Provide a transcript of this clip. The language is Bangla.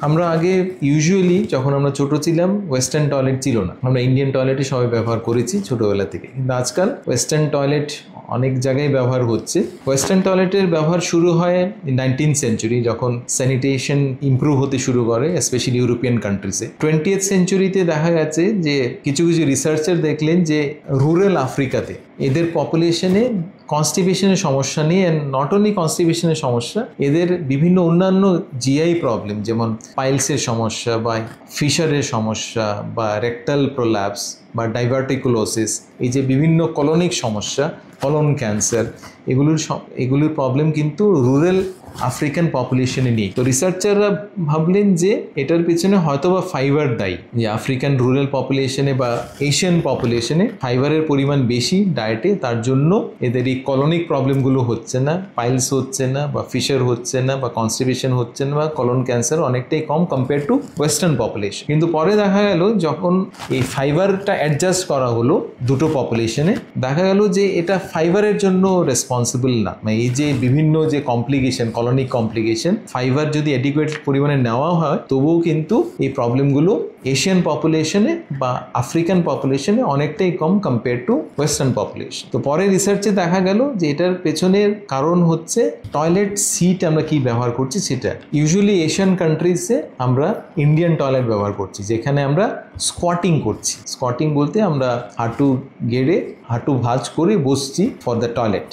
আমরা আগে ইউজুয়ালি যখন আমরা ছোট ছিলাম ওয়েস্টার্ন টয়লেট ছিল না, আমরা ইন্ডিয়ান টয়লেটই সবাই ব্যবহার করেছি ছোটবেলা থেকে। কিন্তু আজকাল ওয়েস্টার্ন টয়লেট অনেক জায়গায় ব্যবহার হচ্ছে। ওয়েস্টার্ন টয়লেটের ব্যবহার শুরু হয় 19th সেঞ্চুরি, যখন স্যানিটেশন ইমপ্রুভ হতে শুরু করে স্পেশালি ইউরোপিয়ান কান্ট্রিজে। 20th সেঞ্চুরিতে দেখা গেছে যে কিছু কিছু রিসার্চার দেখলেন যে রুরাল আফ্রিকাতে এদের পপুলেশনে কনস্টিপেশনের সমস্যা নেই, অ্যান্ড নট অনলি কনস্টিপেশনের সমস্যা, এদের বিভিন্ন অন্যান্য জিআই প্রবলেম যেমন পাইলসের সমস্যা বা ফিশারের সমস্যা বা রেকটাল প্রোল্যাপস বা ডাইভার্টিকুলোসিস, এই যে বিভিন্ন কলোনিক সমস্যা, কলন ক্যান্সার, এগুলির প্রবলেম কিন্তু রুরাল আফ্রিকান পপুলেশনে নেই। তো রিসার্চাররা ভাবলেন যে এটার পিছনে হয়তোবা ফাইবার দায়ী, যে আফ্রিকান রুরাল পপুলেশনে বা এশিয়ান পপুলেশনে ফাইবারের পরিমাণ বেশি ডায়েটে, তার জন্য এদের এই কলোনিক প্রবলেমগুলো হচ্ছে না, পাইলস হচ্ছে না বা ফিশার হচ্ছে না বা কনস্টিপেশন হচ্ছে না বা কলন ক্যান্সার অনেকটাই কম কম্পেয়ার টু ওয়েস্টার্ন পপুলেশন। কিন্তু পরে দেখা গেল যখন এই ফাইবারটা অ্যাডজাস্ট করা হলো দুটো পপুলেশনে, দেখা গেল যে এটা ফাইবারের জন্য রেসপন্সিবল না। মানে এই যে বিভিন্ন যে কমপ্লিকেশন, কলোনিক কমপ্লিকেশন, ফাইবার যদি অ্যাডিকুয়েট পরিমাণে নেওয়া হয় তবুও কিন্তু এই প্রবলেমগুলো এশিয়ান পপুলেশনে বা আফ্রিকান পপুলেশনে অনেকটাই কম কম্পেয়ার টু ওয়েস্টার্ন পপুলেশন। তো পরে রিসার্চে দেখা গেল যে এটার পেছনের কারণ হচ্ছে টয়লেট সিট আমরা কি ব্যবহার করছি সেটা। ইউজুয়ালি এশিয়ান কান্ট্রিজে আমরা ইন্ডিয়ান টয়লেট ব্যবহার করছি, যেখানে আমরা স্কোয়াটিং করছি। স্কোয়াটিং বলতে আমরা হাঁটু গেড়ে হাঁটু ভাঁজ করে বসছি ফর দ্য টয়লেট।